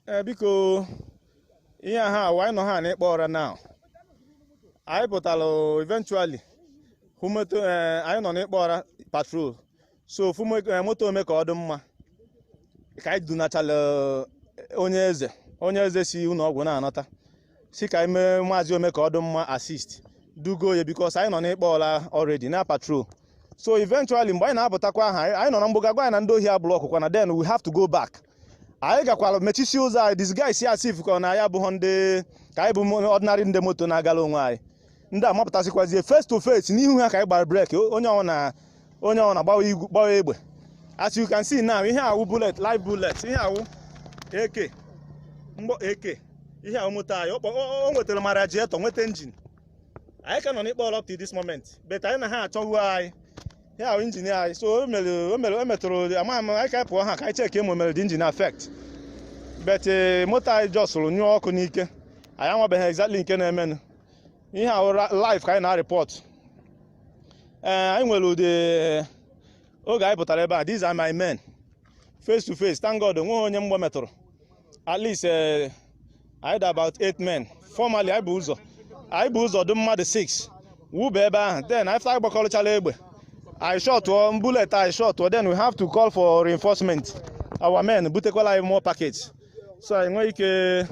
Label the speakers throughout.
Speaker 1: Because why no ha na now? I put eventually humoto I no na patrol. So moto make odumma. Kai do natural onye eze si uno ogwu na anata. Si kai me maazi o make odumma assist. Do go because I no na already na patrol. So eventually mgbe na abutakwa ha I no na mbuga gwa na ndo hia block kwa na then we have to go back. I gakwala mechisi ụzọ this guy si asif ko na ya bụ honde ka bụ ordinary nde moto na agala onwe anyị ndị amapụtasịkwazie face to face n'ihu ha ka anyị gbara break onye ọ na gbawa egbe. As you can see now ihe awụ bullet live bullet ihe awụ AK mgbo AK ihe awụ moto anyị o nwetara mara jeto nweta engine anyị ka nọ n'ikpọ up to this moment but anyị na ha achọghu anyị ihe awụ engine anyị so o metụrụ ama anyị ka pụọ ha ka anyị check emo mere the engine affect but moto anyị just nyụọ ọkụ n'ike anyị amabeghị exactly nke na-emenụ ihe ahụ live ka anyị na-report anyị nwere ụdị oge anyị pụtara ebe a these are my men face to face thank God onwe onye mgbe metụrụ at least I had about 8 men formally anyị bụ ụzọ dị mmadụ 6 wube ebe ahụ then after anyị gbakọrọchala egbe I shot bullet I shot then we have to call for reinforcement our men butekwala more package so I nwere ike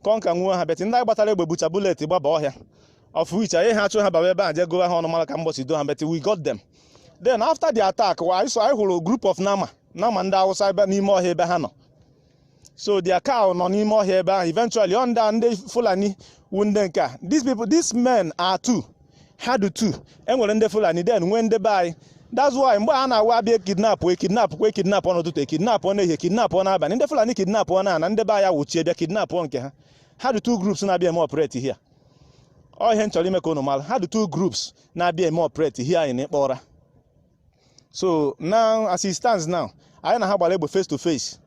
Speaker 1: konka nwa ha bet ndị agbatara egbe bucha bullet gbaba ọhịa of which anyị ha chụ ha bawa ebe a je go ha ọnụ mara ka mgbọsi do ha bet we got them. Then after the attack I hụrụ group of nama ndị Hausa ebe n'ime ọhịa ebe ha nọ so their cow nọ n'ime ọhịa ebe ahụ eventually under ndị Fulani wunde nke a these men are two ha do two enwere ndị Fulani then nwee ndị be anyị that's why mgbe a na-awa abịa kidnap ọnụtụtụ kidnap n'ehihie kidnap n'abalị ndị Fulani kidnap na ndị be anyị awụchie bịa kidnap nke ha do two groups na-abịa eme operate here ọ ihe nchọrọ ime ka unu mara ha do two groups na-abịa eme operate here anyị n'ịkpọ ụra so now as it stands now anyị na ha gbara egbe face to face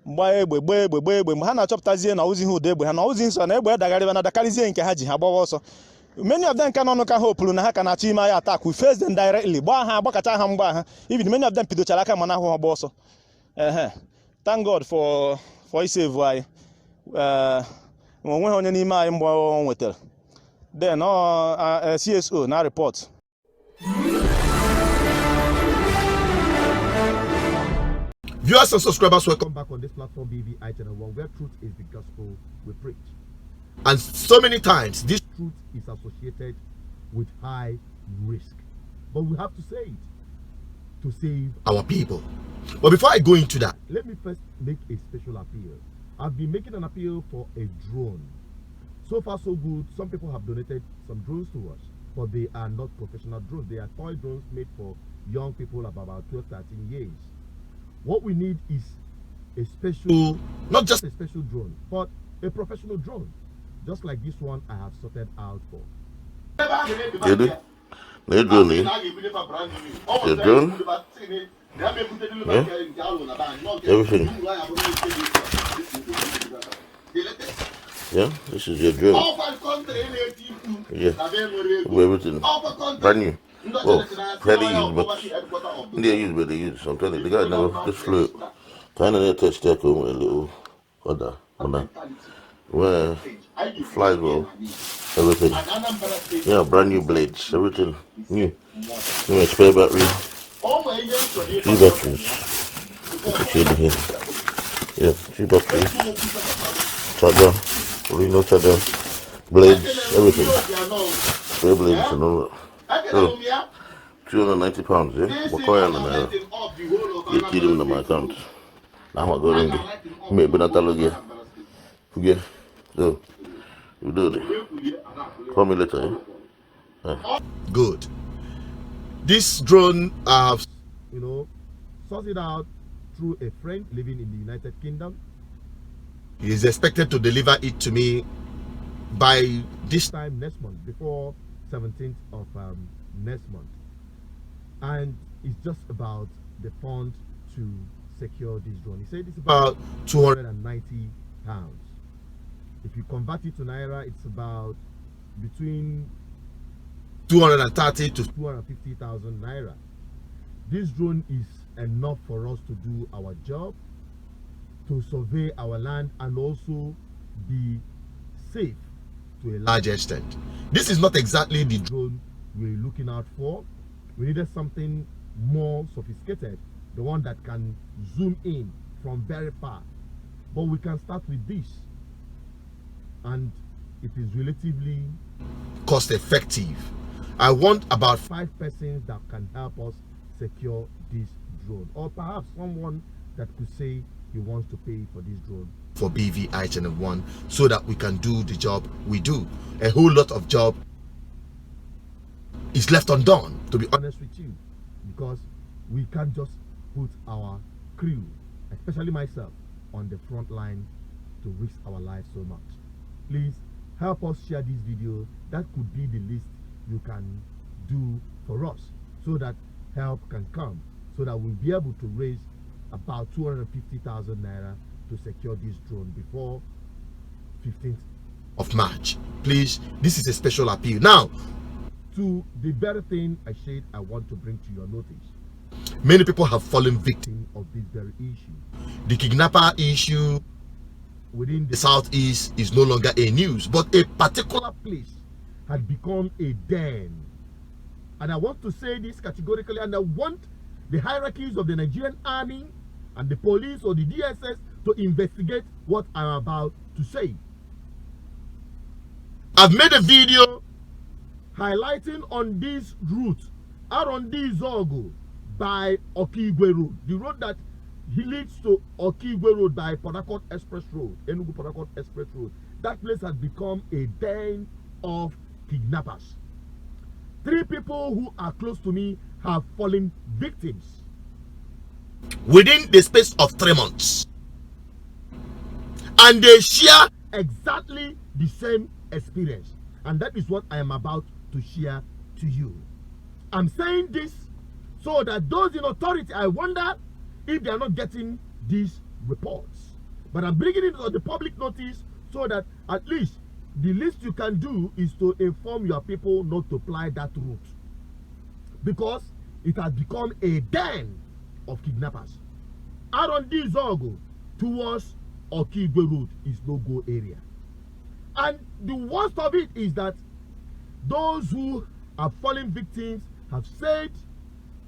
Speaker 1: gbaa egbe mgbe ha na-achọpụtazie na ozi ihe ụda egbe ha na ozi nsọ na egbe dagharịba na dakarịzie nke ha ji ha gbawa ọsọ many of them ka n'ọnụ ka ha opulu na ha ka na-achọ ime anyị attack we face them directly gbaa ha agbakacha ha mgba ha even many of them pidochara aka mana ahụ ha gba ọsọ thank God for isave anyị onweghị onye n'ime anyị mgbe ọ nwetara then CSO na report.
Speaker 2: Viewers and subscribers, welcome back on this platform BVI Channel, where truth is the gospel we preach. And so many times this truth is associated with high risk, but we have to say it to save our people. But before I go into that, let me first make a special appeal. I've been making an appeal for a drone. So far so good. Some people have donated some drones to us, but they are not professional drones. They are toy drones made for young people of about 12-13 years. What we need is a special, not just a special drone, but a professional drone, just like this one I have sorted out for.
Speaker 3: The drone, the drone, yeah, everything. Yeah, this is your drone. Yeah, everything, brand new. Well, fairly used, but they use, but they use. So I'm telling you, the guy never just flew it. Kind of touch that with a little other, where flies well, everything. Yeah, brand new blades, everything new. New spare battery, 3 batteries. Here. Yeah, 3 batteries. Charger, Reno charger, blades, everything. Spare blades and all that. So, £290, yeah? You kid him in my account. Now I'm going to maybe not again. Forget. So, you do it. Call me later, yeah?
Speaker 2: Good. This drone, I've, sourced it out through a friend living in the United Kingdom. He is expected to deliver it to me by this time next month, before 17th of next month, and it's just about the fund to secure this drone. He said it's about £290. If you convert it to Naira, it's about between 230 to 250,000 Naira. This drone is enough for us to do our job, to survey our land and also be safe to a large extent. This is not exactly the drone we're looking out for. We needed something more sophisticated, the one that can zoom in from very far. But we can start with this, and it is relatively cost effective. I want about 5 persons that can help us secure this drone, or perhaps someone that could say he wants to pay for this drone for BVI Channel 1 so that we can do the job we do. A whole lot of job is left undone, to be honest with you, because we can't just put our crew, especially myself, on the front line to risk our lives so much. Please help us share this video. That could be the least you can do for us, so that help can come, so that we'll be able to raise about 250,000 naira to secure this drone before 15th of March. Please, this is a special appeal. Now, to the very thing I said I want to bring to your notice. Many people have fallen victim of this very issue. The kidnapper issue within the southeast is no longer a news, but a particular place had become a den. And I want to say this categorically, and I want the hierarchies of the Nigerian army and the police or the DSS to investigate what I'm about to say. I've made a video highlighting on this route, Arondiuzogu by Okigwe Road, the road that leads to Okigwe Road by Port Harcourt Express Road, Enugu Port Harcourt Express Road. That place has become a den of kidnappers. 3 people who are close to me have fallen victims within the space of 3 months, and they share exactly the same experience, and that is what I am about to share to you. I'm saying this so that those in authority, I wonder if they are not getting these reports, but I'm bringing it on the public notice so that at least the least you can do is to inform your people not to ply that route, because it has become a den of kidnappers. Arondiuzogu towards Okigwe Road is no-go area. And the worst of it is that those who have fallen victims have said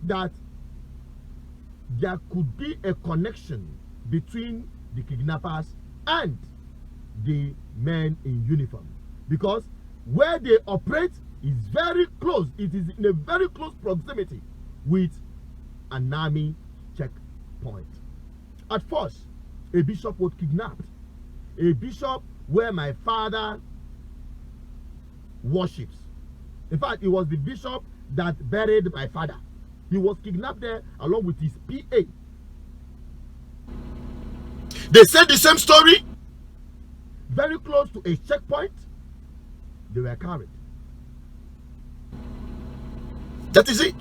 Speaker 2: that there could be a connection between the kidnappers and the men in uniform, because where they operate is very close. It is in a very close proximity with an army checkpoint. At first, a bishop was kidnapped. A bishop where my father worships. In fact, it was the bishop that buried my father. He was kidnapped there along with his PA. They said the same story. Very close to a checkpoint, they were carried. That is it.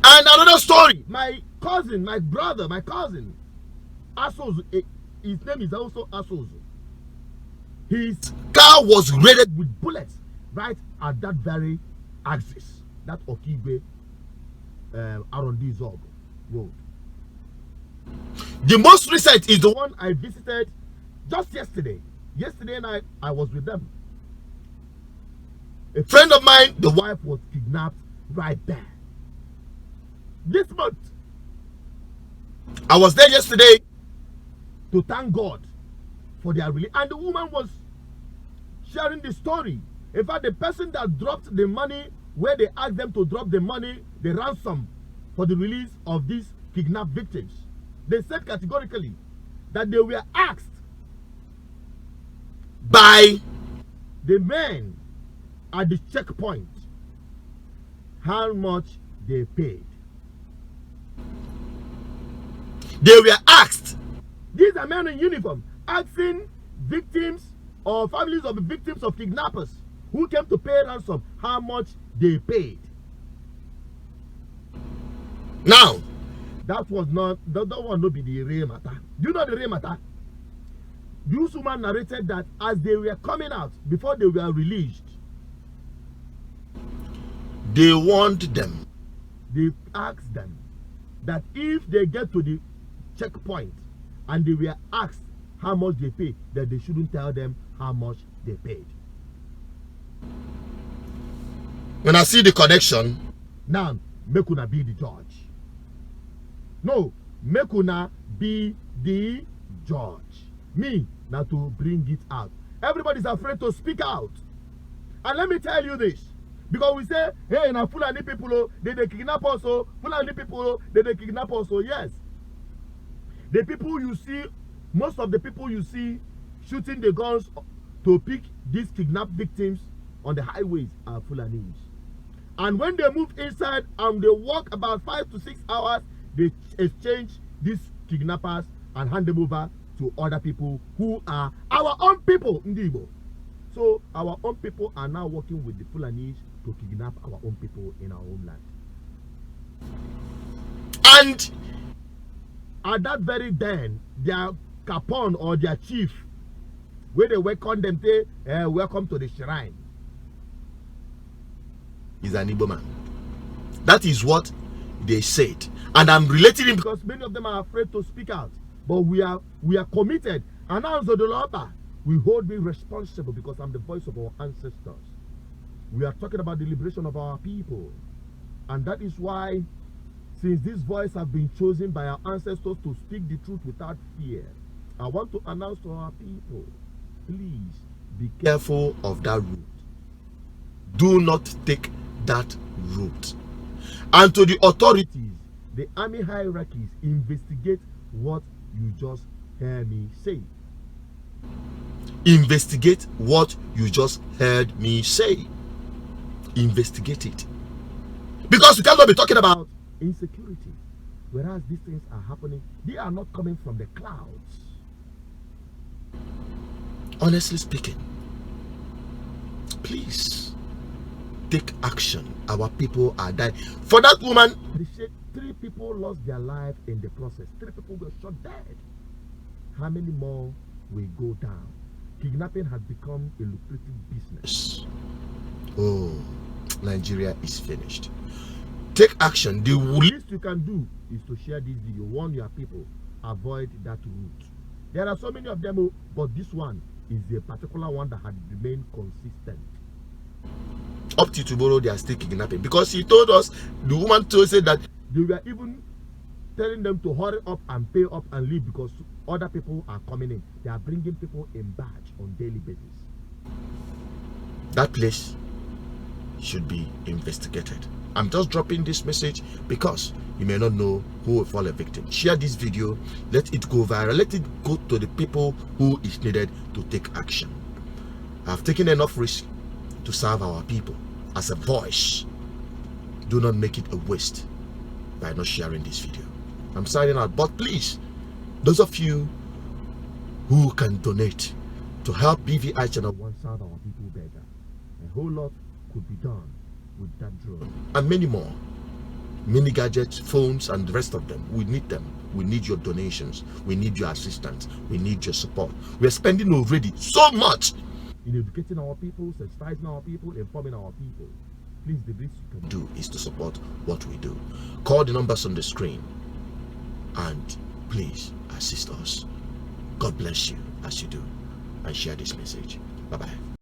Speaker 2: And another story. My cousin, my brother, my cousin, Asozu, his name is also Asozu. His car was raided with bullets right at that very axis, that Okigwe Arondiuzogu Road. The most recent is the one I visited just yesterday. Yesterday night, I was with them. A friend of mine, the wife was kidnapped right there. This month, I was there yesterday to thank God for their release. And the woman was sharing the story. In fact, the person that dropped the money, where they asked them to drop the money, the ransom for the release of these kidnapped victims, they said categorically that they were asked by the men at the checkpoint how much they paid. They were asked, these are men in uniform, asking victims or families of the victims of kidnappers who came to pay ransom how much they paid. Now, that was not, that one not be the real matter. Do you know the real matter? This woman narrated that as they were coming out, before they were released, they warned them, they asked them that if they get to the checkpoint and they were asked how much they pay, that they shouldn't tell them how much they paid. When I see the connection, now make una be the judge. No, make una be the judge. Me, now to bring it out. Everybody's afraid to speak out. And let me tell you this. Because we say, hey, now Fulani people, they kidnap us, so Fulani people, they kidnap us, so yes. The people you see, most of the people you see shooting the guns to pick these kidnapped victims on the highways are Fulanis. And when they move inside and they walk about 5 to 6 hours, they exchange these kidnappers and hand them over to other people who are our own people, Ndibo. So our own people are now working with the Fulanis to kidnap our own people in our own land. And at that very den, their capon or their chief, where they welcome them, say, welcome to the shrine, is an Igbo man. That is what they said. And I'm relating it because many of them are afraid to speak out. But we are committed. And as the Lord, we hold me responsible because I'm the voice of our ancestors. We are talking about the liberation of our people. And that is why, since this voice has been chosen by our ancestors to speak the truth without fear, I want to announce to our people, please be careful of that route. Do not take that route. And to the authorities, the army hierarchies, investigate what you just heard me say. Investigate what you just heard me say. Investigate it. Because we cannot be talking about insecurity, whereas these things are happening. They are not coming from the clouds. Honestly speaking, please take action. Our people are dying. For that woman, 3 people lost their life in the process. 3 people were shot dead. How many more will go down? Kidnapping has become a lucrative business. Oh, Nigeria is finished. Take action. The least you can do is to share this video. Warn your people. Avoid that route. There are so many of them, but this one is a particular one that had remained consistent. Up to tomorrow, they are still kidnapping. Because he told us, the woman told us that they were even telling them to hurry up and pay up and leave because other people are coming in. They are bringing people in badge on daily basis. That place should be investigated. I'm just dropping this message because you may not know who will fall a victim. Share this video, let it go viral, let it go to the people who is needed to take action. I've taken enough risk to serve our people as a voice. Do not make it a waste by not sharing this video. I'm signing out, but please, those of you who can donate to help BVI Channel won't serve our people better. A whole lot could be done with that drone and many more. Mini gadgets, phones, and the rest of them. We need them. We need your donations. We need your assistance. We need your support. We're spending already so much in educating our people, sensitizing our people, informing our people. Please, the least you can do is to support what we do. Call the numbers on the screen and please assist us. God bless you as you do, and share this message. Bye-bye.